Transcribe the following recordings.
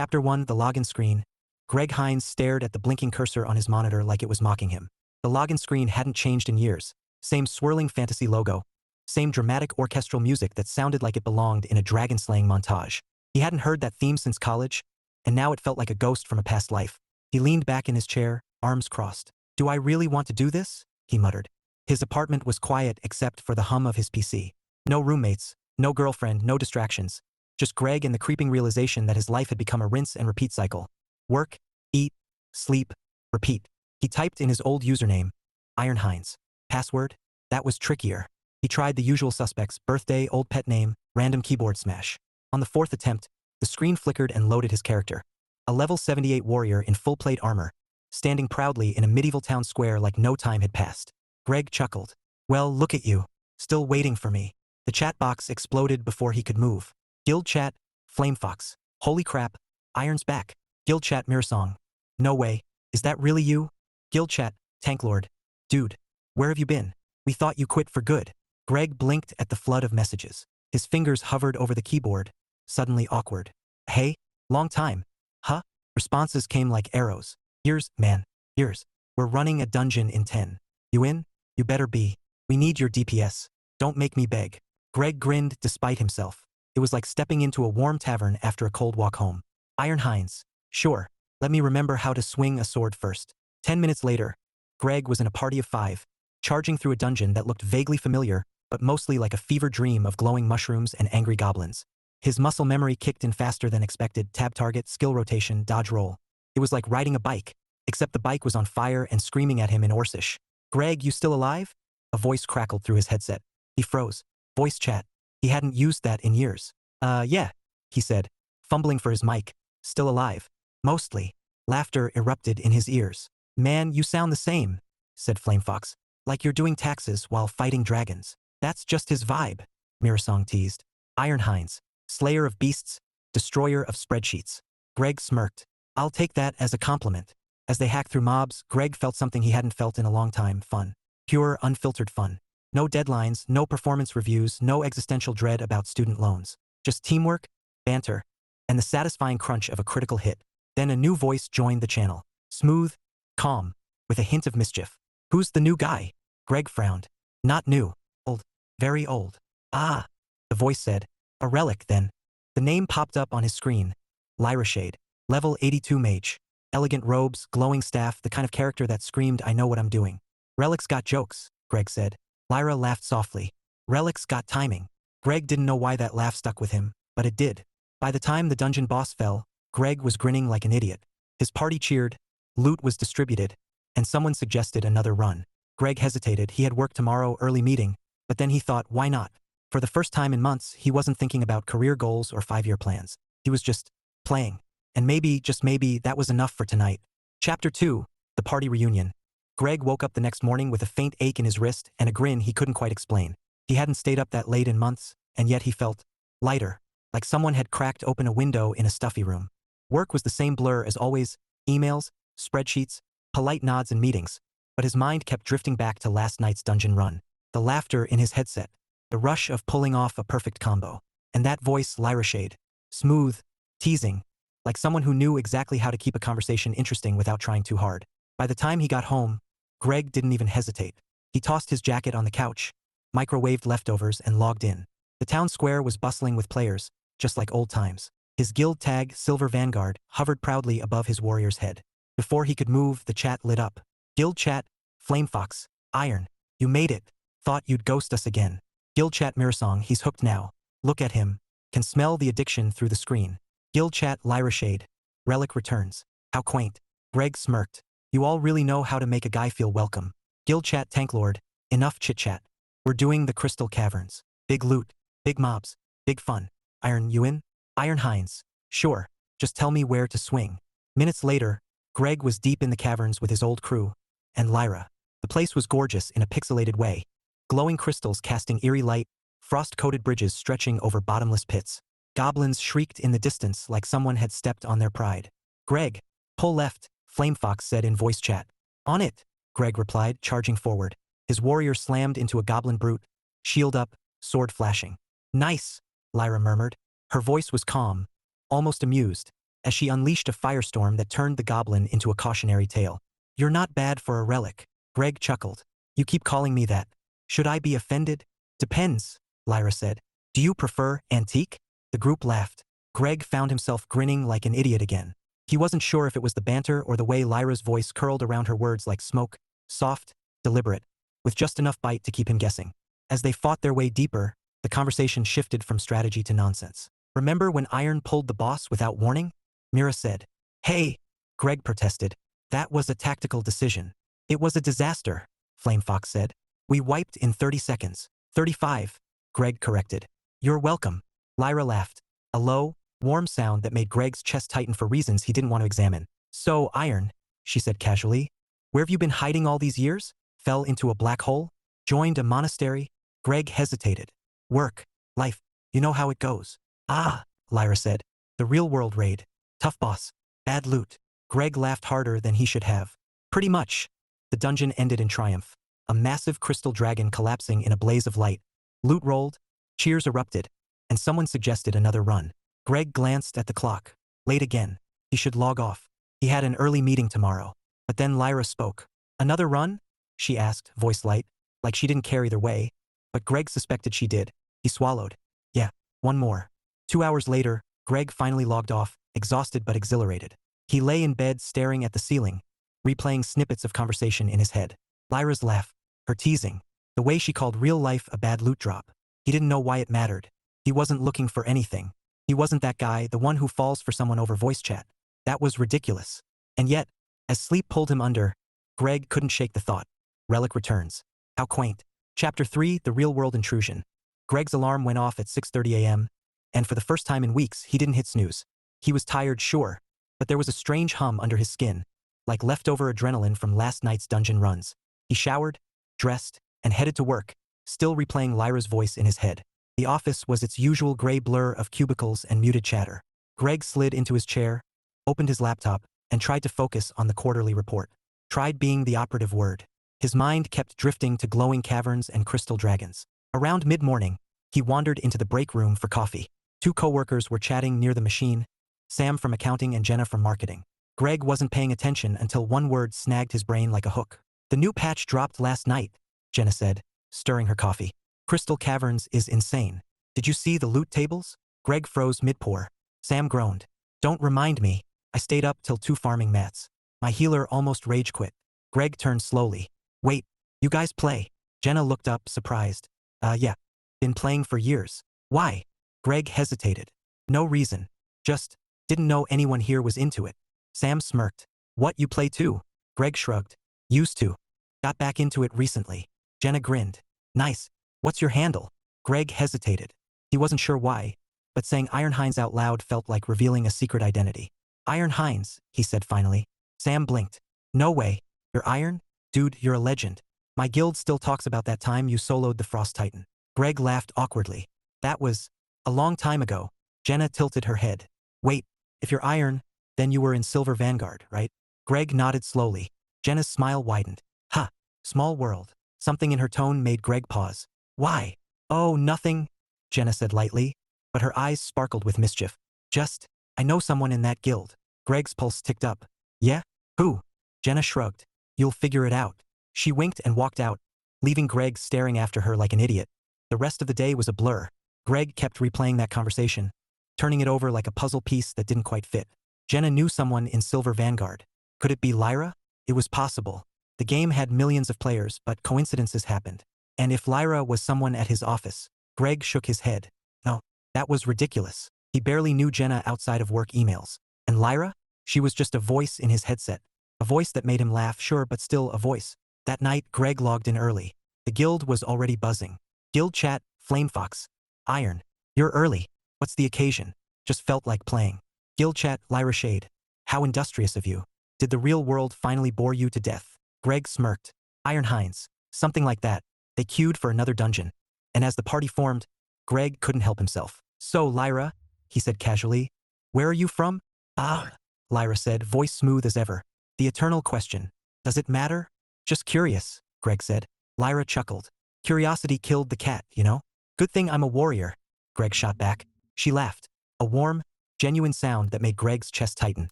Chapter 1, the login screen. Greg Hines stared at the blinking cursor on his monitor like it was mocking him. The login screen hadn't changed in years. Same swirling fantasy logo. Same dramatic orchestral music that sounded like it belonged in a dragon-slaying montage. He hadn't heard that theme since college, and now it felt like a ghost from a past life. He leaned back in his chair, arms crossed. "Do I really want to do this?" he muttered. His apartment was quiet except for the hum of his PC. No roommates, no girlfriend, no distractions. Just Greg and the creeping realization that his life had become a rinse and repeat cycle. Work, eat, sleep, repeat. He typed in his old username, Iron Hines. Password? That was trickier. He tried the usual suspects: birthday, old pet name, random keyboard smash. On the fourth attempt, the screen flickered and loaded his character. A level 78 warrior in full plate armor, standing proudly in a medieval town square like no time had passed. Greg chuckled. "Well, look at you. Still waiting for me." The chat box exploded before he could move. Guild chat, Flamefox. Holy crap, Iron's back. Guild chat, Mirasong. No way, is that really you? Guild chat, Tanklord. Dude, where have you been? We thought you quit for good. Greg blinked at the flood of messages. His fingers hovered over the keyboard, suddenly awkward. Hey, long time. Huh? Responses came like arrows. Years, man, years. We're running a dungeon in 10. You in? You better be. We need your DPS. Don't make me beg. Greg grinned despite himself. It was like stepping into a warm tavern after a cold walk home. Iron Hines. Sure. Let me remember how to swing a sword first. 10 minutes later, Greg was in a party of 5, charging through a dungeon that looked vaguely familiar, but mostly like a fever dream of glowing mushrooms and angry goblins. His muscle memory kicked in faster than expected: tab target, skill rotation, dodge roll. It was like riding a bike, except the bike was on fire and screaming at him in Orcish. Greg, you still alive? A voice crackled through his headset. He froze. Voice chat. He hadn't used that in years. Yeah, he said, fumbling for his mic. Still alive. Mostly. Laughter erupted in his ears. Man, you sound the same, said Flamefox. Like you're doing taxes while fighting dragons. That's just his vibe, Mirasong teased. Iron Hines. Slayer of beasts, destroyer of spreadsheets. Greg smirked. I'll take that as a compliment. As they hacked through mobs, Greg felt something he hadn't felt in a long time: fun. Pure, unfiltered fun. No deadlines, no performance reviews, no existential dread about student loans. Just teamwork, banter, and the satisfying crunch of a critical hit. Then a new voice joined the channel. Smooth, calm, with a hint of mischief. Who's the new guy? Greg frowned. Not new. Old. Very old. Ah, the voice said. A relic, then. The name popped up on his screen. LyraShade. Level 82 mage. Elegant robes, glowing staff, the kind of character that screamed, I know what I'm doing. Relic's got jokes, Greg said. Lyra laughed softly. Relic's got timing. Greg didn't know why that laugh stuck with him, but it did. By the time the dungeon boss fell, Greg was grinning like an idiot. His party cheered, loot was distributed, and someone suggested another run. Greg hesitated. He had work tomorrow, early meeting, but then he thought, why not? For the first time in months, he wasn't thinking about career goals or 5-year plans. He was just playing. And maybe, just maybe, that was enough for tonight. Chapter 2, the party reunion. Greg woke up the next morning with a faint ache in his wrist and a grin he couldn't quite explain. He hadn't stayed up that late in months, and yet he felt lighter, like someone had cracked open a window in a stuffy room. Work was the same blur as always: emails, spreadsheets, polite nods and meetings, but his mind kept drifting back to last night's dungeon run. The laughter in his headset, the rush of pulling off a perfect combo, and that voice, LyraShade, smooth, teasing, like someone who knew exactly how to keep a conversation interesting without trying too hard. By the time he got home, Greg didn't even hesitate. He tossed his jacket on the couch, microwaved leftovers, and logged in. The town square was bustling with players, just like old times. His guild tag, Silver Vanguard, hovered proudly above his warrior's head. Before he could move, the chat lit up. Guild chat, Flamefox, Iron, you made it. Thought you'd ghost us again. Guild chat, Mirasong, he's hooked now. Look at him. Can smell the addiction through the screen. Guild chat, LyraShade, Relic returns. How quaint. Greg smirked. You all really know how to make a guy feel welcome. Guild chat, Tanklord, enough chit-chat. We're doing the Crystal Caverns. Big loot, big mobs, big fun. Iron, you in? Iron Hines. Sure, just tell me where to swing. Minutes later, Greg was deep in the caverns with his old crew, and Lyra. The place was gorgeous in a pixelated way. Glowing crystals casting eerie light, frost-coated bridges stretching over bottomless pits. Goblins shrieked in the distance like someone had stepped on their pride. Greg, pull left, Flamefox said in voice chat. On it, Greg replied, charging forward. His warrior slammed into a goblin brute, shield up, sword flashing. Nice, Lyra murmured. Her voice was calm, almost amused. as she unleashed a firestorm that turned the goblin into a cautionary tale. "You're not bad for a relic." Greg chuckled. "You keep calling me that. Should I be offended?" "Depends," Lyra said. "Do you prefer antique?" The group laughed. Greg found himself grinning like an idiot again. He wasn't sure if it was the banter or the way Lyra's voice curled around her words like smoke, soft, deliberate, with just enough bite to keep him guessing. As they fought their way deeper, the conversation shifted from strategy to nonsense. "Remember when Iron pulled the boss without warning?" Mira said. "Hey," Greg protested. "That was a tactical decision." "It was a disaster," Flame Fox said. "We wiped in 30 seconds. 35, Greg corrected. "You're welcome." Lyra laughed. A low, warm sound that made Greg's chest tighten for reasons he didn't want to examine. "So, Iron," she said casually, "where have you been hiding all these years? Fell into a black hole? Joined a monastery?" Greg hesitated. "Work. Life. You know how it goes." "Ah," Lyra said. "The real-world raid. Tough boss. Bad loot." Greg laughed harder than he should have. "Pretty much." The dungeon ended in triumph. A massive crystal dragon collapsing in a blaze of light. Loot rolled, cheers erupted, and someone suggested another run. Greg glanced at the clock. Late again. He should log off. He had an early meeting tomorrow. But then Lyra spoke. "Another run?" she asked, voice light, like she didn't care either way, but Greg suspected she did. He swallowed. "Yeah, one more." 2 hours later, Greg finally logged off, exhausted but exhilarated. He lay in bed staring at the ceiling, replaying snippets of conversation in his head. Lyra's laugh, her teasing, the way she called real life a bad loot drop. He didn't know why it mattered. He wasn't looking for anything. He wasn't that guy, the one who falls for someone over voice chat. That was ridiculous. And yet, as sleep pulled him under, Greg couldn't shake the thought. Relic returns. How quaint. Chapter 3, The Real-World Intrusion. Greg's alarm went off at 6:30 a.m., and for the first time in weeks, he didn't hit snooze. He was tired, sure, but there was a strange hum under his skin, like leftover adrenaline from last night's dungeon runs. He showered, dressed, and headed to work, still replaying Lyra's voice in his head. The office was its usual gray blur of cubicles and muted chatter. Greg slid into his chair, opened his laptop, and tried to focus on the quarterly report. Tried being the operative word. His mind kept drifting to glowing caverns and crystal dragons. Around mid-morning, he wandered into the break room for coffee. 2 coworkers were chatting near the machine, Sam from accounting and Jenna from marketing. Greg wasn't paying attention until one word snagged his brain like a hook. "The new patch dropped last night," Jenna said, stirring her coffee. "Crystal Caverns is insane. Did you see the loot tables?" Greg froze mid-pour. Sam groaned. "Don't remind me. I stayed up till 2 farming mats. My healer almost rage quit." Greg turned slowly. "Wait, you guys play?" Jenna looked up, surprised. Yeah. Been playing for years." "Why?" Greg hesitated. "No reason. Just, didn't know anyone here was into it." Sam smirked. "What, you play too?" Greg shrugged. "Used to. Got back into it recently." Jenna grinned. "Nice. What's your handle?" Greg hesitated. He wasn't sure why, but saying Iron Hines out loud felt like revealing a secret identity. "Iron Hines," he said finally. Sam blinked. "No way. You're Iron? Dude, you're a legend. My guild still talks about that time you soloed the Frost Titan." Greg laughed awkwardly. "That was a long time ago." Jenna tilted her head. "Wait, if you're Iron, then you were in Silver Vanguard, right?" Greg nodded slowly. Jenna's smile widened. "Ha, small world." Something in her tone made Greg pause. "Why?" "Oh, nothing," Jenna said lightly, but her eyes sparkled with mischief. "Just, I know someone in that guild." Greg's pulse ticked up. "Yeah? Who?" Jenna shrugged. "You'll figure it out." She winked and walked out, leaving Greg staring after her like an idiot. The rest of the day was a blur. Greg kept replaying that conversation, turning it over like a puzzle piece that didn't quite fit. Jenna knew someone in Silver Vanguard. Could it be Lyra? It was possible. The game had millions of players, but coincidences happened. And if Lyra was someone at his office, Greg shook his head. No, that was ridiculous. He barely knew Jenna outside of work emails. And Lyra? She was just a voice in his headset. A voice that made him laugh, sure, but still a voice. That night, Greg logged in early. The guild was already buzzing. Guild chat, Flame Fox. Iron. You're early. What's the occasion? Just felt like playing. Guild chat, LyraShade. How industrious of you. Did the real world finally bore you to death? Greg smirked. Iron Hines. Something like that. They queued for another dungeon. And as the party formed, Greg couldn't help himself. "So, Lyra," he said casually, "where are you from?" "Ah," Lyra said, voice smooth as ever. "The eternal question. Does it matter?" "Just curious," Greg said. Lyra chuckled. "Curiosity killed the cat, you know? Good thing I'm a warrior," Greg shot back. She laughed. A warm, genuine sound that made Greg's chest tighten.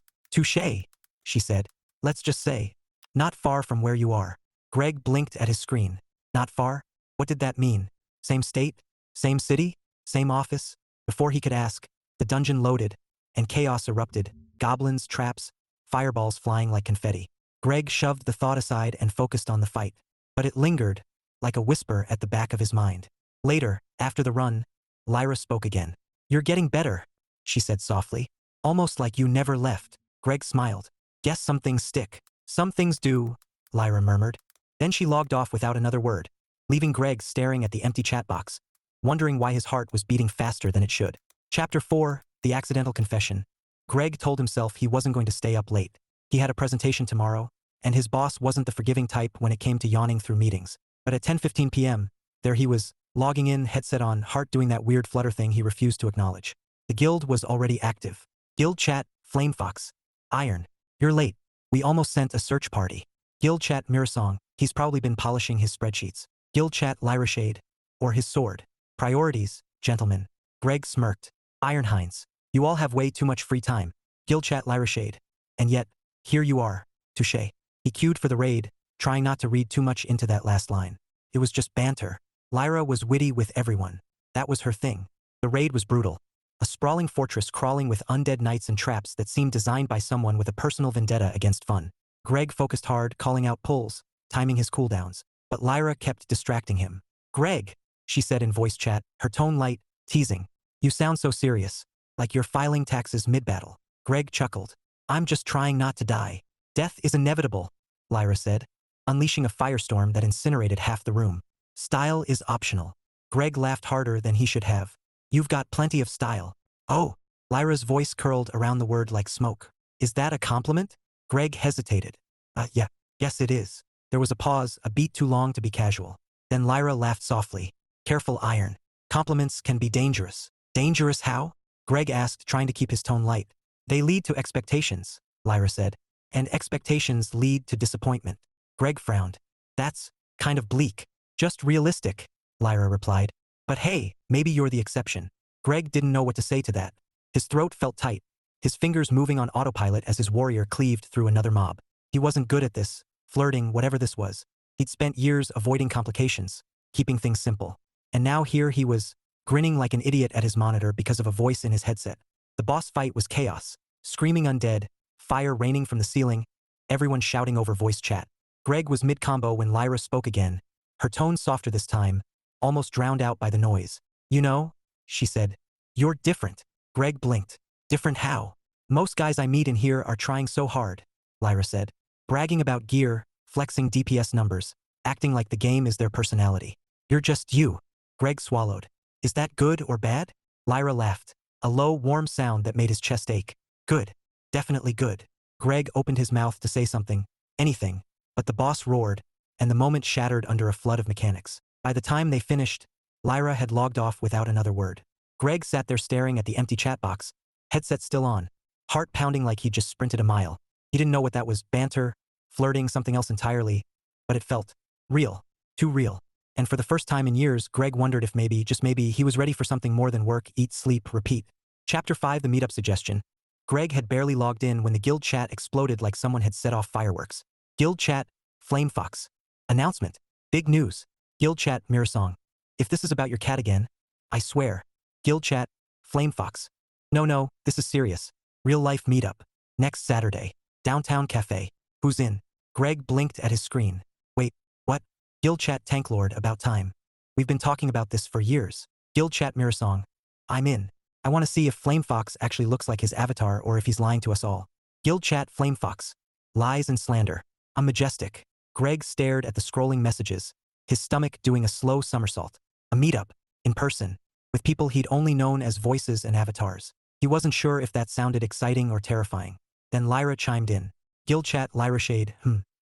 Touché, she said. Let's just say. Not far from where you are. Greg blinked at his screen. Not far? What did that mean? Same state? Same city? Same office? Before he could ask, the dungeon loaded, and chaos erupted, goblins, traps, fireballs flying like confetti. Greg shoved the thought aside and focused on the fight. But it lingered, like a whisper at the back of his mind. Later, after the run, Lyra spoke again. You're getting better, she said softly. Almost like you never left. Greg smiled. Guess some things stick. Some things do, Lyra murmured. Then she logged off without another word, leaving Greg staring at the empty chat box, wondering why his heart was beating faster than it should. Chapter 4, The Accidental Confession. Greg told himself he wasn't going to stay up late. He had a presentation tomorrow, and his boss wasn't the forgiving type when it came to yawning through meetings. But at 10:15 p.m., there he was, logging in, headset on, heart doing that weird flutter thing he refused to acknowledge. The guild was already active. Guild chat, Flamefox. Iron. You're late. We almost sent a search party. Guild chat, Mirasong. He's probably been polishing his spreadsheets. Guild chat, LyraShade. Or his sword. Priorities, gentlemen. Greg smirked. Iron Hines. You all have way too much free time. Guild chat, LyraShade. And yet, here you are. Touché. He queued for the raid, trying not to read too much into that last line. It was just banter. Lyra was witty with everyone. That was her thing. The raid was brutal. A sprawling fortress crawling with undead knights and traps that seemed designed by someone with a personal vendetta against fun. Greg focused hard, calling out pulls, timing his cooldowns. But Lyra kept distracting him. Greg, she said in voice chat, her tone light, teasing. You sound so serious. Like you're filing taxes mid-battle. Greg chuckled. I'm just trying not to die. Death is inevitable, Lyra said, unleashing a firestorm that incinerated half the room. Style is optional. Greg laughed harder than he should have. You've got plenty of style. Oh, Lyra's voice curled around the word like smoke. Is that a compliment? Greg hesitated. Yeah, yes it is. There was a pause, a beat too long to be casual. Then Lyra laughed softly. Careful, Iron. Compliments can be dangerous. Dangerous how? Greg asked, trying to keep his tone light. They lead to expectations, Lyra said. And expectations lead to disappointment. Greg frowned. That's kind of bleak. Just realistic, Lyra replied. But hey, maybe you're the exception. Greg didn't know what to say to that. His throat felt tight, his fingers moving on autopilot as his warrior cleaved through another mob. He wasn't good at this, flirting, whatever this was. He'd spent years avoiding complications, keeping things simple. And now here he was, grinning like an idiot at his monitor because of a voice in his headset. The boss fight was chaos, screaming undead, fire raining from the ceiling, everyone shouting over voice chat. Greg was mid-combo when Lyra spoke again, her tone softer this time, almost drowned out by the noise. You know, she said, you're different. Greg blinked. Different how? Most guys I meet in here are trying so hard, Lyra said, bragging about gear, flexing DPS numbers, acting like the game is their personality. You're just you. Greg swallowed. Is that good or bad? Lyra laughed, a low, warm sound that made his chest ache. Good. Definitely good. Greg opened his mouth to say something, anything, but the boss roared, and the moment shattered under a flood of mechanics. By the time they finished, Lyra had logged off without another word. Greg sat there staring at the empty chat box, headset still on, heart pounding like he'd just sprinted a mile. He didn't know what that was, banter, flirting, something else entirely, but it felt real, too real. And for the first time in years, Greg wondered if maybe, just maybe, he was ready for something more than work, eat, sleep, repeat. Chapter 5, The Meetup Suggestion. Greg had barely logged in when the guild chat exploded like someone had set off fireworks. Guild chat, Flamefox. Announcement. Big news. Guild chat, Mirasong. If this is about your cat again, I swear. Guild chat, Flamefox. No, this is serious. Real life meetup. Next Saturday. Downtown cafe. Who's in? Greg blinked at his screen. Wait, what? Guild chat, Tanklord, about time. We've been talking about this for years. Guild chat, Mirasong. I'm in. I want to see if Flamefox actually looks like his avatar or if he's lying to us all. Guild chat, Flamefox. Lies and slander. I'm majestic. Greg stared at the scrolling messages, his stomach doing a slow somersault. A meetup, in person, with people he'd only known as voices and avatars. He wasn't sure if that sounded exciting or terrifying. Then Lyra chimed in. Guild chat, LyraShade,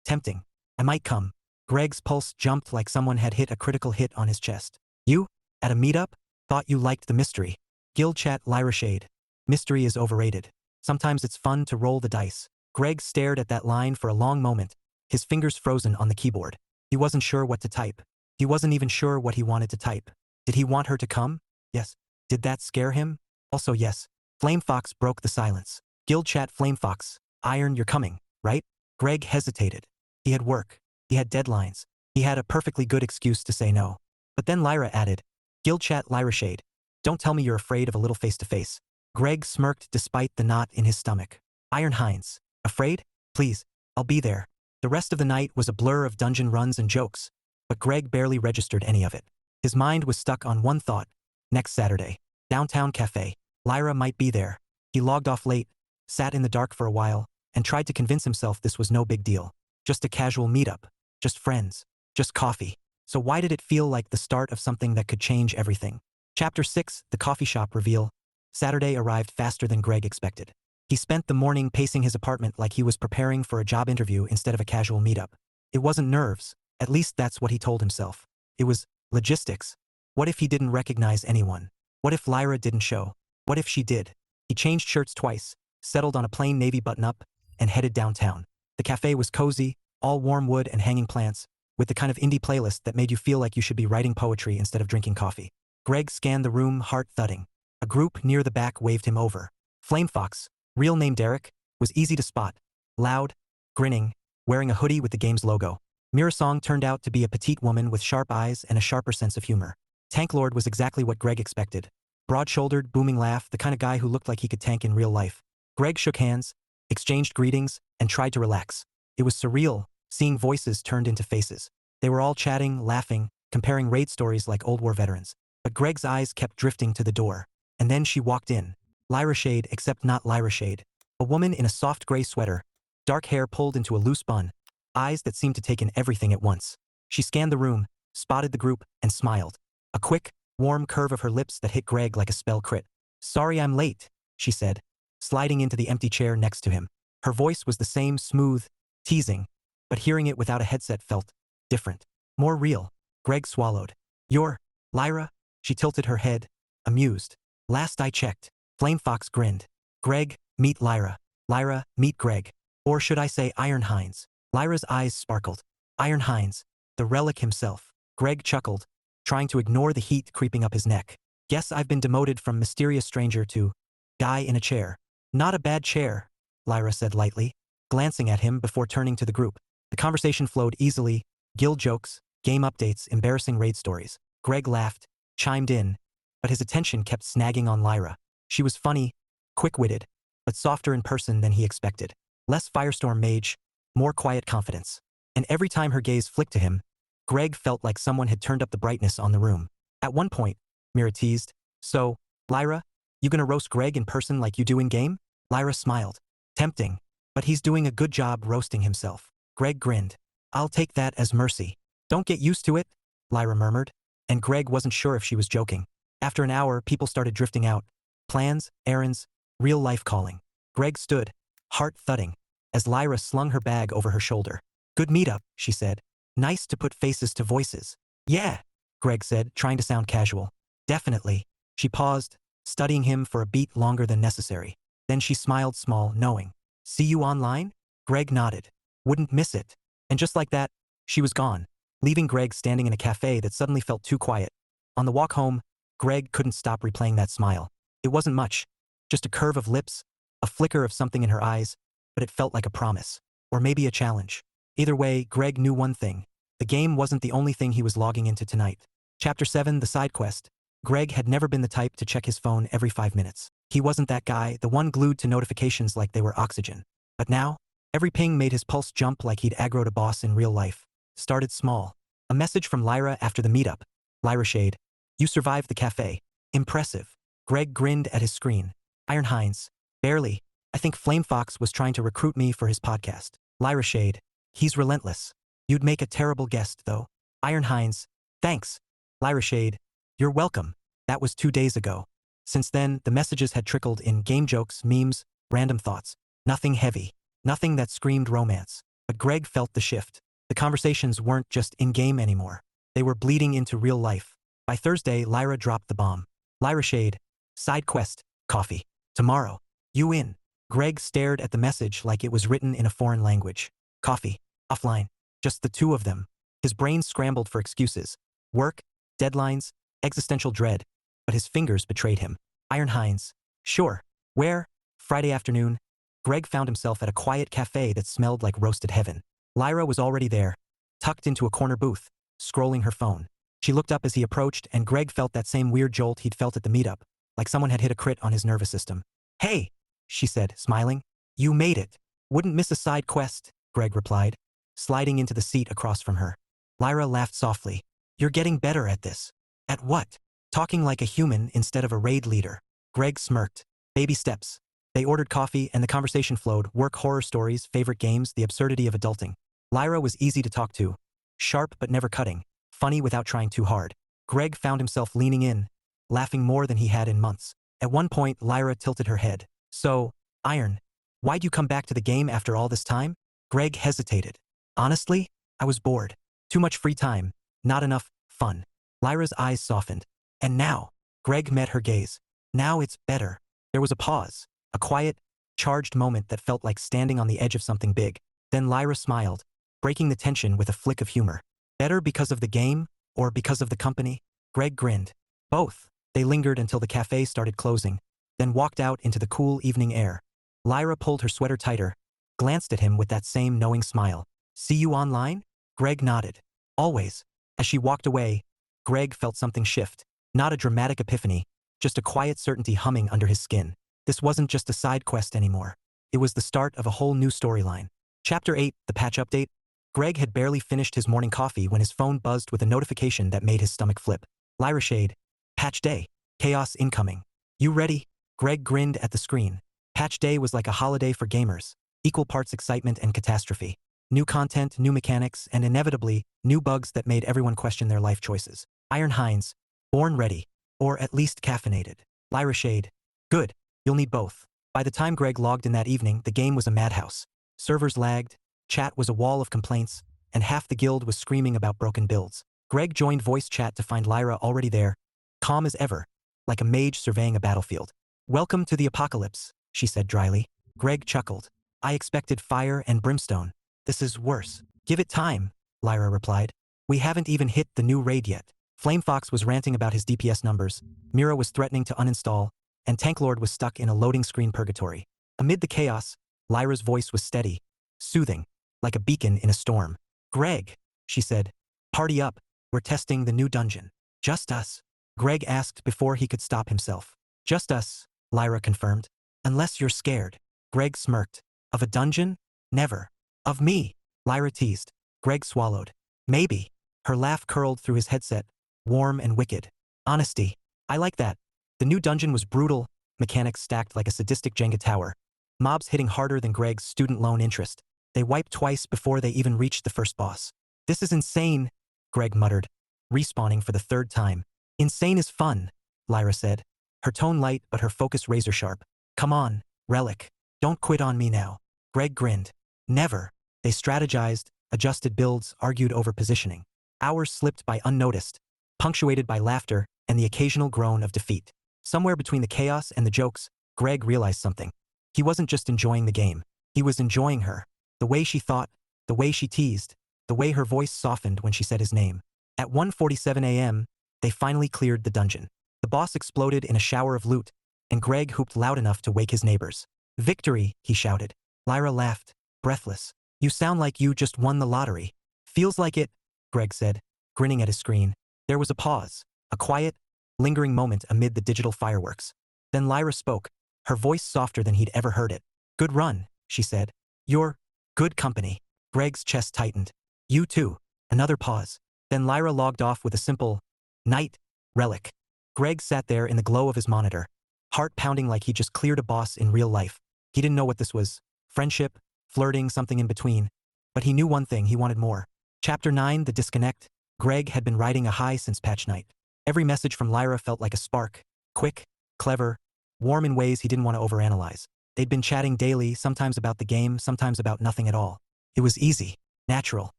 tempting. I might come. Greg's pulse jumped like someone had hit a critical hit on his chest. You? At a meetup? Thought you liked the mystery. Guild chat, LyraShade. Mystery is overrated. Sometimes it's fun to roll the dice. Greg stared at that line for a long moment, his fingers frozen on the keyboard. He wasn't sure what to type. He wasn't even sure what he wanted to type. Did he want her to come? Yes. Did that scare him? Also yes. Flame Fox broke the silence. Guild chat. Flame Fox. Iron, you're coming, right? Greg hesitated. He had work. He had deadlines. He had a perfectly good excuse to say no. But then Lyra added, Guild chat. LyraShade. Don't tell me you're afraid of a little face-to-face. Greg smirked despite the knot in his stomach. Iron Hines. Afraid? Please, I'll be there. The rest of the night was a blur of dungeon runs and jokes, but Greg barely registered any of it. His mind was stuck on one thought. Next Saturday. Downtown cafe. Lyra might be there. He logged off late, sat in the dark for a while, and tried to convince himself this was no big deal. Just a casual meetup. Just friends. Just coffee. So why did it feel like the start of something that could change everything? Chapter 6, The Coffee Shop Reveal. Saturday arrived faster than Greg expected. He spent the morning pacing his apartment like he was preparing for a job interview instead of a casual meetup. It wasn't nerves. At least that's what he told himself. It was logistics. What if he didn't recognize anyone? What if Lyra didn't show? What if she did? He changed shirts twice, settled on a plain navy button-up, and headed downtown. The cafe was cozy, all warm wood and hanging plants, with the kind of indie playlist that made you feel like you should be writing poetry instead of drinking coffee. Greg scanned the room, heart thudding. A group near the back waved him over. Flame Fox, real name Derek, was easy to spot. Loud, grinning, wearing a hoodie with the game's logo. Mirasong turned out to be a petite woman with sharp eyes and a sharper sense of humor. Tanklord was exactly what Greg expected. Broad-shouldered, booming laugh, the kind of guy who looked like he could tank in real life. Greg shook hands, exchanged greetings, and tried to relax. It was surreal, seeing voices turned into faces. They were all chatting, laughing, comparing raid stories like old war veterans. But Greg's eyes kept drifting to the door. And then she walked in. LyraShade, except not LyraShade. A woman in a soft gray sweater, dark hair pulled into a loose bun, eyes that seemed to take in everything at once. She scanned the room, spotted the group, and smiled. A quick, warm curve of her lips that hit Greg like a spell crit. Sorry I'm late, she said, sliding into the empty chair next to him. Her voice was the same smooth, teasing, but hearing it without a headset felt different, more real. Greg swallowed. You're Lyra? She tilted her head, amused. Last I checked. Flame Fox grinned. Greg, meet Lyra. Lyra, meet Greg. Or should I say Iron Hines? Lyra's eyes sparkled. Iron Hines, the relic himself. Greg chuckled, trying to ignore the heat creeping up his neck. Guess I've been demoted from mysterious stranger to guy in a chair. Not a bad chair, Lyra said lightly, glancing at him before turning to the group. The conversation flowed easily, guild jokes, game updates, embarrassing raid stories. Greg laughed, chimed in, but his attention kept snagging on Lyra. She was funny, quick-witted, but softer in person than he expected. Less firestorm mage, more quiet confidence. And every time her gaze flicked to him, Greg felt like someone had turned up the brightness on the room. At one point, Mira teased, So, Lyra, you gonna roast Greg in person like you do in-game? Lyra smiled. Tempting, but he's doing a good job roasting himself. Greg grinned. I'll take that as mercy. Don't get used to it, Lyra murmured, and Greg wasn't sure if she was joking. After an hour, people started drifting out. Plans, errands, real life calling. Greg stood, heart thudding, as Lyra slung her bag over her shoulder. Good meetup, she said. Nice to put faces to voices. Yeah, Greg said, trying to sound casual. Definitely. She paused, studying him for a beat longer than necessary. Then she smiled small, knowing. See you online? Greg nodded. Wouldn't miss it. And just like that, she was gone, leaving Greg standing in a cafe that suddenly felt too quiet. On the walk home, Greg couldn't stop replaying that smile. It wasn't much, just a curve of lips, a flicker of something in her eyes, but it felt like a promise. Or maybe a challenge. Either way, Greg knew one thing. The game wasn't the only thing he was logging into tonight. Chapter 7, The Side Quest. Greg had never been the type to check his phone every 5 minutes. He wasn't that guy, the one glued to notifications like they were oxygen. But now, every ping made his pulse jump like he'd aggroed a boss in real life. Started small. A message from Lyra after the meetup. LyraShade. You survived the cafe. Impressive. Greg grinned at his screen. Iron Hines. Barely. I think Flame Fox was trying to recruit me for his podcast. LyraShade. He's relentless. You'd make a terrible guest, though. Iron Hines. Thanks. LyraShade. You're welcome. That was 2 days ago. Since then, the messages had trickled in game jokes, memes, random thoughts. Nothing heavy. Nothing that screamed romance. But Greg felt the shift. The conversations weren't just in-game anymore. They were bleeding into real life. By Thursday, Lyra dropped the bomb. LyraShade. Side quest. Coffee. Tomorrow. You in. Greg stared at the message like it was written in a foreign language. Coffee. Offline. Just the two of them. His brain scrambled for excuses. Work, deadlines, existential dread. But his fingers betrayed him. Iron Hines. Sure. Where? Friday afternoon. Greg found himself at a quiet cafe that smelled like roasted heaven. Lyra was already there, tucked into a corner booth, scrolling her phone. She looked up as he approached, and Greg felt that same weird jolt he'd felt at the meetup, like someone had hit a crit on his nervous system. "Hey," she said, smiling. "You made it." "Wouldn't miss a side quest," Greg replied, sliding into the seat across from her. Lyra laughed softly. "You're getting better at this." "At what?" "Talking like a human instead of a raid leader." Greg smirked. Baby steps. They ordered coffee, and the conversation flowed: work, horror stories, favorite games, the absurdity of adulting. Lyra was easy to talk to. Sharp but never cutting. Funny without trying too hard. Greg found himself leaning in, laughing more than he had in months. At one point, Lyra tilted her head. "So, Iron, why'd you come back to the game after all this time?" Greg hesitated. "Honestly, I was bored. Too much free time. Not enough fun." Lyra's eyes softened. "And now?" Greg met her gaze. "Now it's better." There was a pause. A quiet, charged moment that felt like standing on the edge of something big. Then Lyra smiled, breaking the tension with a flick of humor. "Better because of the game, or because of the company?" Greg grinned. "Both." They lingered until the cafe started closing, then walked out into the cool evening air. Lyra pulled her sweater tighter, glanced at him with that same knowing smile. "See you online?" Greg nodded. "Always." As she walked away, Greg felt something shift. Not a dramatic epiphany, just a quiet certainty humming under his skin. This wasn't just a side quest anymore. It was the start of a whole new storyline. Chapter 8, the patch update. Greg had barely finished his morning coffee when his phone buzzed with a notification that made his stomach flip. LyraShade. Patch day. Chaos incoming. "You ready?" Greg grinned at the screen. Patch day was like a holiday for gamers. Equal parts excitement and catastrophe. New content, new mechanics, and inevitably, new bugs that made everyone question their life choices. Hines. Born ready. Or at least caffeinated. LyraShade. Good. You'll need both. By the time Greg logged in that evening, the game was a madhouse. Servers lagged, chat was a wall of complaints, and half the guild was screaming about broken builds. Greg joined voice chat to find Lyra already there, calm as ever, like a mage surveying a battlefield. "Welcome to the apocalypse," she said dryly. Greg chuckled. "I expected fire and brimstone. This is worse." "Give it time," Lyra replied. "We haven't even hit the new raid yet." Flamefox was ranting about his DPS numbers, Mira was threatening to uninstall, and Tanklord was stuck in a loading screen purgatory. Amid the chaos, Lyra's voice was steady, soothing, like a beacon in a storm. "Greg," she said, "party up, we're testing the new dungeon." "Just us?" Greg asked before he could stop himself. "Just us," Lyra confirmed. "Unless you're scared." Greg smirked. "Of a dungeon? Never." "Of me," Lyra teased. Greg swallowed. "Maybe." Her laugh curled through his headset, warm and wicked. "Honesty. I like that." The new dungeon was brutal, mechanics stacked like a sadistic Jenga tower. Mobs hitting harder than Greg's student loan interest. They wiped twice before they even reached the first boss. "This is insane," Greg muttered, respawning for the third time. "Insane is fun," Lyra said, her tone light but her focus razor sharp. "Come on, Relic. Don't quit on me now." Greg grinned. "Never." They strategized, adjusted builds, argued over positioning. Hours slipped by unnoticed, punctuated by laughter and the occasional groan of defeat. Somewhere between the chaos and the jokes, Greg realized something. He wasn't just enjoying the game. He was enjoying her. The way she thought, the way she teased, the way her voice softened when she said his name. At 1:47 a.m., they finally cleared the dungeon. The boss exploded in a shower of loot, and Greg hooped loud enough to wake his neighbors. "Victory," he shouted. Lyra laughed, breathless. "You sound like you just won the lottery." "Feels like it," Greg said, grinning at his screen. There was a pause, a quiet, lingering moment amid the digital fireworks. Then Lyra spoke, her voice softer than he'd ever heard it. "Good run," she said. "You're good company." Greg's chest tightened. "You too." Another pause. Then Lyra logged off with a simple, "Night, Relic." Greg sat there in the glow of his monitor, heart pounding like he just cleared a boss in real life. He didn't know what this was. Friendship, flirting, something in between. But he knew one thing: he wanted more. Chapter 9, the disconnect. Greg had been riding a high since patch night. Every message from Lyra felt like a spark. Quick, clever, warm in ways he didn't want to overanalyze. They'd been chatting daily, sometimes about the game, sometimes about nothing at all. It was easy, natural,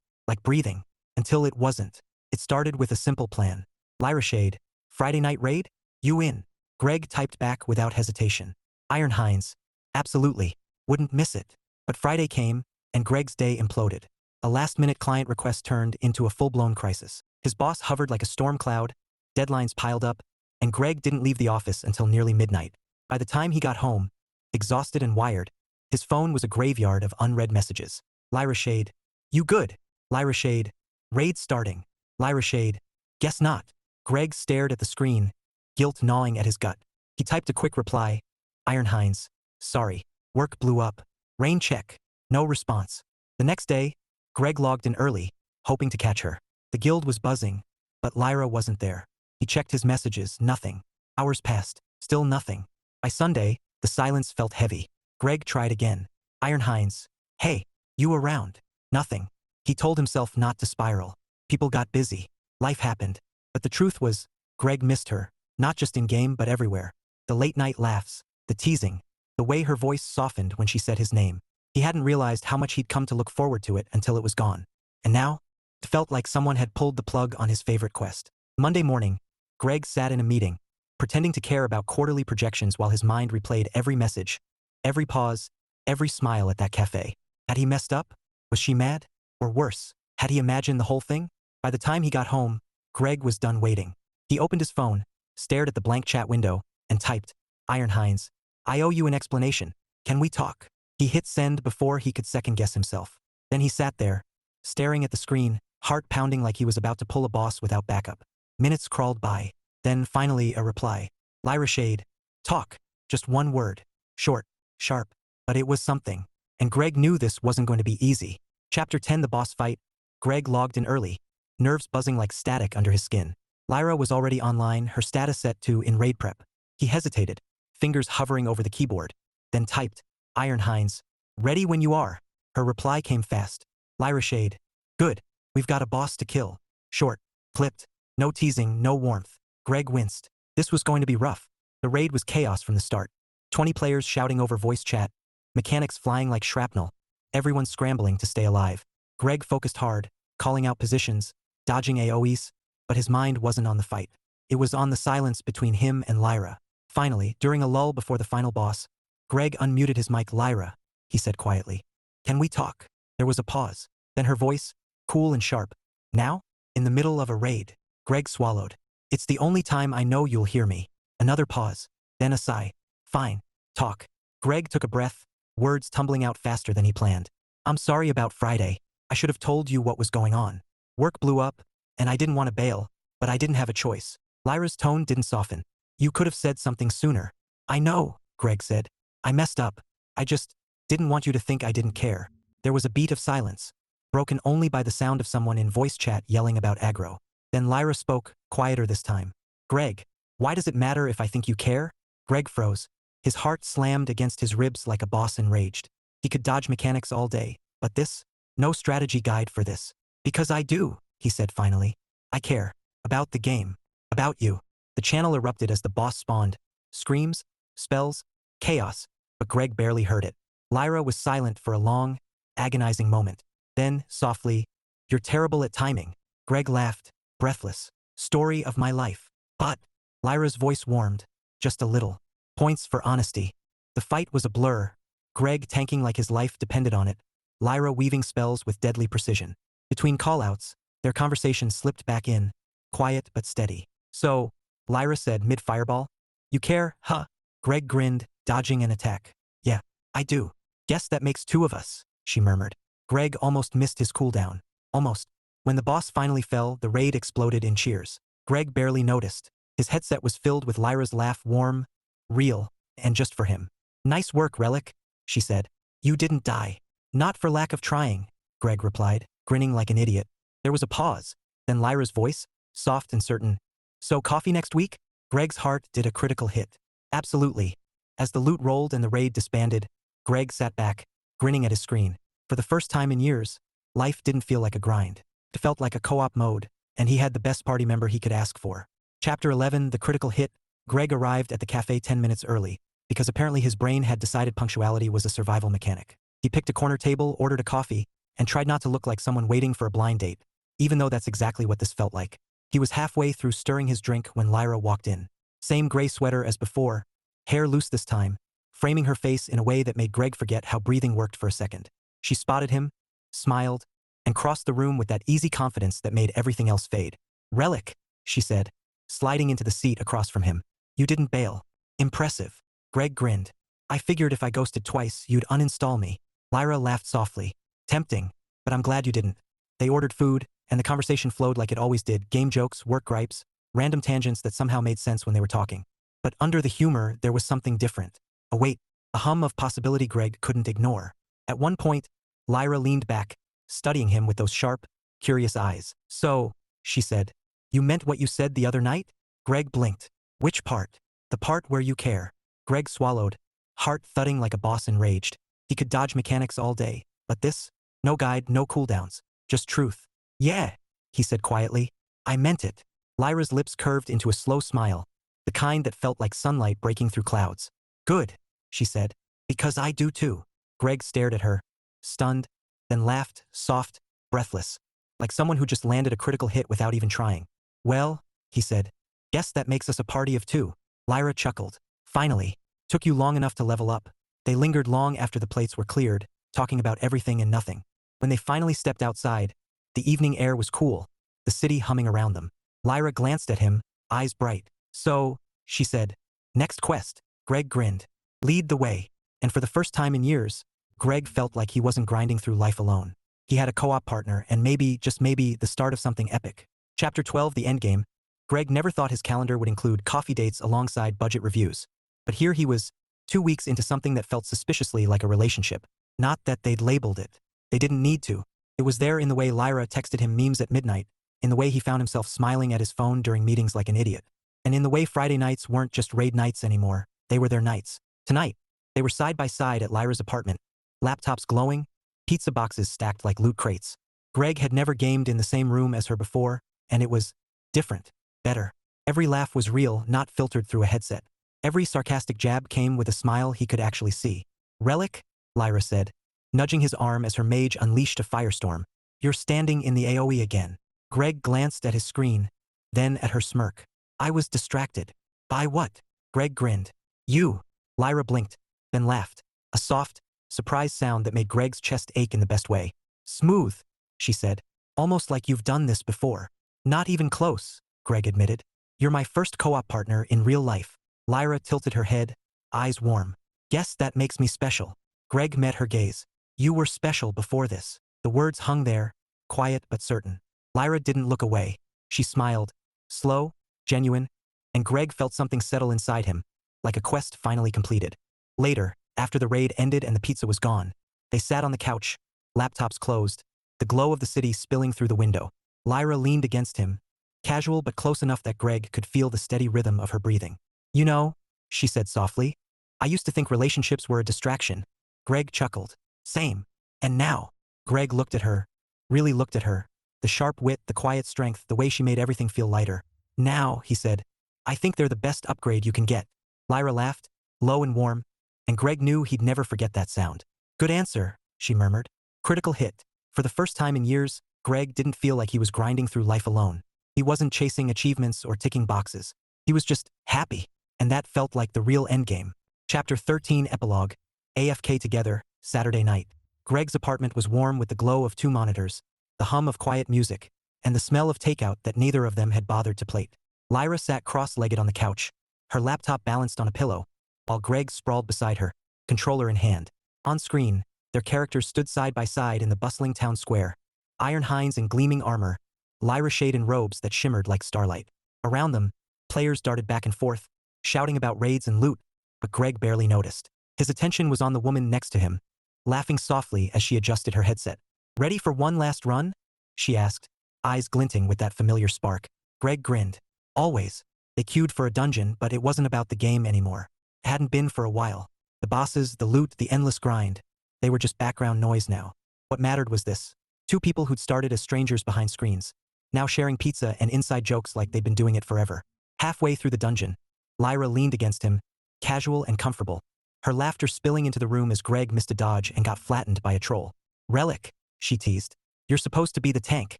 like breathing, until it wasn't. It started with a simple plan. "LyraShade, Friday night raid? You in?" Greg typed back without hesitation. Hines. "Absolutely. Wouldn't miss it." But Friday came, and Greg's day imploded. A last-minute client request turned into a full-blown crisis. His boss hovered like a storm cloud, deadlines piled up, and Greg didn't leave the office until nearly midnight. By the time he got home, exhausted and wired. His phone was a graveyard of unread messages. LyraShade. You good? LyraShade. Raid starting. LyraShade. Guess not. Greg stared at the screen, guilt gnawing at his gut. He typed a quick reply. Hines. Sorry. Work blew up. Rain check. No response. The next day, Greg logged in early, hoping to catch her. The guild was buzzing, but Lyra wasn't there. He checked his messages, nothing. Hours passed, still nothing. By Sunday, the silence felt heavy. Greg tried again. Hines. Hey, you around? Nothing. He told himself not to spiral. People got busy. Life happened. But the truth was, Greg missed her, not just in-game but everywhere. The late-night laughs, the teasing, the way her voice softened when she said his name. He hadn't realized how much he'd come to look forward to it until it was gone. And now, it felt like someone had pulled the plug on his favorite quest. Monday morning, Greg sat in a meeting, pretending to care about quarterly projections while his mind replayed every message, every pause, every smile at that cafe. Had he messed up? Was she mad? Or worse, had he imagined the whole thing? By the time he got home, Greg was done waiting. He opened his phone, stared at the blank chat window, and typed, Hines. I owe you an explanation. Can we talk? He hit send before he could second-guess himself. Then he sat there, staring at the screen, heart pounding like he was about to pull a boss without backup. Minutes crawled by. Then finally a reply. LyraShade. Talk. Just one word. Short. Sharp. But it was something. And Greg knew this wasn't going to be easy. Chapter 10 The Boss Fight. Greg logged in early, nerves buzzing like static under his skin. Lyra was already online, her status set to in raid prep. He hesitated, fingers hovering over the keyboard, then typed, Hines. Ready when you are. Her reply came fast. LyraShade. Good. We've got a boss to kill. Short. Clipped. No teasing, no warmth. Greg winced. This was going to be rough. The raid was chaos from the start. 20 players shouting over voice chat, mechanics flying like shrapnel, everyone scrambling to stay alive. Greg focused hard, calling out positions, dodging AoEs, but his mind wasn't on the fight. It was on the silence between him and Lyra. Finally, during a lull before the final boss, Greg unmuted his mic. Lyra, he said quietly. Can we talk? There was a pause. Then her voice, cool and sharp. Now? In the middle of a raid. Greg swallowed. It's the only time I know you'll hear me. Another pause. Then a sigh. Fine. Talk. Greg took a breath, words tumbling out faster than he planned. I'm sorry about Friday. I should have told you what was going on. Work blew up, and I didn't want to bail, but I didn't have a choice. Lyra's tone didn't soften. You could have said something sooner. I know, Greg said. I messed up. I just didn't want you to think I didn't care. There was a beat of silence, broken only by the sound of someone in voice chat yelling about aggro. Then Lyra spoke, quieter this time. Greg, why does it matter if I think you care? Greg froze. His heart slammed against his ribs like a boss enraged. He could dodge mechanics all day, but this? No strategy guide for this. Because I do, he said finally. I care. About the game. About you. The channel erupted as the boss spawned. Screams, spells, chaos, but Greg barely heard it. Lyra was silent for a long, agonizing moment. Then, softly, You're terrible at timing. Greg laughed, breathless. Story of my life. But, Lyra's voice warmed, just a little. Points for honesty. The fight was a blur, Greg tanking like his life depended on it, Lyra weaving spells with deadly precision. Between callouts, their conversation slipped back in, quiet but steady. So, Lyra said mid-fireball, You care, huh? Greg grinned, dodging an attack. Yeah, I do. Guess that makes two of us, she murmured. Greg almost missed his cooldown. Almost. When the boss finally fell, the raid exploded in cheers. Greg barely noticed. His headset was filled with Lyra's laugh, warm, real, and just for him. Nice work, Relic, she said. You didn't die. Not for lack of trying, Greg replied, grinning like an idiot. There was a pause. Then Lyra's voice, soft and certain. So coffee next week? Greg's heart did a critical hit. Absolutely. As the loot rolled and the raid disbanded, Greg sat back, grinning at his screen. For the first time in years, life didn't feel like a grind. It felt like a co-op mode, and he had the best party member he could ask for. Chapter 11, The Critical Hit. Greg arrived at the cafe 10 minutes early, because apparently his brain had decided punctuality was a survival mechanic. He picked a corner table, ordered a coffee, and tried not to look like someone waiting for a blind date, even though that's exactly what this felt like. He was halfway through stirring his drink when Lyra walked in. Same gray sweater as before, hair loose this time, framing her face in a way that made Greg forget how breathing worked for a second. She spotted him, smiled, and crossed the room with that easy confidence that made everything else fade. Relic, she said, sliding into the seat across from him. You didn't bail. Impressive. Greg grinned. I figured if I ghosted twice, you'd uninstall me. Lyra laughed softly. Tempting, but I'm glad you didn't. They ordered food, and the conversation flowed like it always did, game jokes, work gripes, random tangents that somehow made sense when they were talking. But under the humor, there was something different. A weight, a hum of possibility Greg couldn't ignore. At one point, Lyra leaned back, studying him with those sharp, curious eyes. So, she said, you meant what you said the other night? Greg blinked. Which part? The part where you care. Greg swallowed, heart thudding like a boss enraged. He could dodge mechanics all day, but this? No guide, no cooldowns, just truth. Yeah, he said quietly. I meant it. Lyra's lips curved into a slow smile, the kind that felt like sunlight breaking through clouds. Good, she said. Because I do too. Greg stared at her, stunned, then laughed, soft, breathless, like someone who just landed a critical hit without even trying. Well, he said, guess that makes us a party of two. Lyra chuckled. Finally. Took you long enough to level up. They lingered long after the plates were cleared, talking about everything and nothing. When they finally stepped outside, the evening air was cool, the city humming around them. Lyra glanced at him, eyes bright. So, she said, next quest. Greg grinned. Lead the way. And for the first time in years, Greg felt like he wasn't grinding through life alone. He had a co-op partner and maybe, just maybe, the start of something epic. Chapter 12, The Endgame. Greg never thought his calendar would include coffee dates alongside budget reviews. But here he was, 2 weeks into something that felt suspiciously like a relationship. Not that they'd labeled it. They didn't need to. It was there in the way Lyra texted him memes at midnight, in the way he found himself smiling at his phone during meetings like an idiot. And in the way Friday nights weren't just raid nights anymore, they were their nights. Tonight, they were side by side at Lyra's apartment, laptops glowing, pizza boxes stacked like loot crates. Greg had never gamed in the same room as her before, and it was different, better. Every laugh was real, not filtered through a headset. Every sarcastic jab came with a smile he could actually see. Relic? Lyra said, nudging his arm as her mage unleashed a firestorm. You're standing in the AoE again. Greg glanced at his screen, then at her smirk. I was distracted. By what? Greg grinned. You. Lyra blinked, then laughed. A soft, surprised sound that made Greg's chest ache in the best way. Smooth, she said. Almost like you've done this before. Not even close, Greg admitted. You're my first co-op partner in real life. Lyra tilted her head, eyes warm. Guess that makes me special. Greg met her gaze. You were special before this. The words hung there, quiet but certain. Lyra didn't look away. She smiled, slow, genuine, and Greg felt something settle inside him, like a quest finally completed. Later, after the raid ended and the pizza was gone, they sat on the couch, laptops closed, the glow of the city spilling through the window. Lyra leaned against him, casual but close enough that Greg could feel the steady rhythm of her breathing. You know, she said softly, I used to think relationships were a distraction. Greg chuckled. Same. And now, Greg looked at her, really looked at her, the sharp wit, the quiet strength, the way she made everything feel lighter. Now, he said, I think they're the best upgrade you can get. Lyra laughed, low and warm, and Greg knew he'd never forget that sound. Good answer, she murmured. Critical hit. For the first time in years, Greg didn't feel like he was grinding through life alone. He wasn't chasing achievements or ticking boxes. He was just happy, and that felt like the real endgame. Chapter 13, Epilogue. AFK together, Saturday night. Greg's apartment was warm with the glow of 2 monitors, the hum of quiet music, and the smell of takeout that neither of them had bothered to plate. Lyra sat cross-legged on the couch, her laptop balanced on a pillow, while Greg sprawled beside her, controller in hand. On screen, their characters stood side by side in the bustling town square. Iron Hines in gleaming armor, LyraShade in robes that shimmered like starlight. Around them, players darted back and forth, shouting about raids and loot, but Greg barely noticed. His attention was on the woman next to him, laughing softly as she adjusted her headset. Ready for one last run? She asked, eyes glinting with that familiar spark. Greg grinned. Always. They queued for a dungeon, but it wasn't about the game anymore. It hadn't been for a while. The bosses, the loot, the endless grind. They were just background noise now. What mattered was this. 2 people who'd started as strangers behind screens, now sharing pizza and inside jokes like they'd been doing it forever. Halfway through the dungeon, Lyra leaned against him, casual and comfortable, her laughter spilling into the room as Greg missed a dodge and got flattened by a troll. Relic, she teased. You're supposed to be the tank.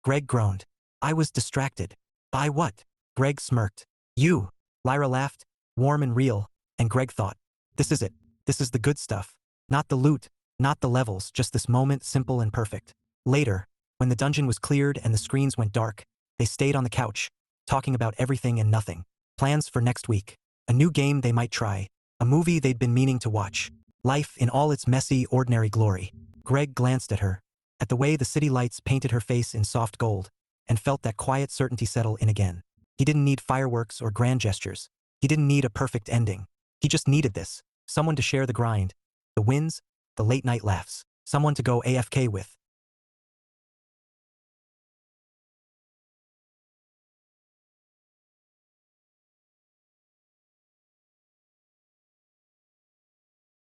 Greg groaned. I was distracted. By what? Greg smirked. You. Lyra laughed, warm and real, and Greg thought, this is it. This is the good stuff. Not the loot, not the levels, just this moment simple and perfect. Later, when the dungeon was cleared and the screens went dark, they stayed on the couch, talking about everything and nothing. Plans for next week. A new game they might try. A movie they'd been meaning to watch. Life in all its messy, ordinary glory. Greg glanced at her, at the way the city lights painted her face in soft gold, and felt that quiet certainty settle in again. He didn't need fireworks or grand gestures. He didn't need a perfect ending. He just needed this. Someone to share the grind, the wins, the late-night laughs. Someone to go AFK with.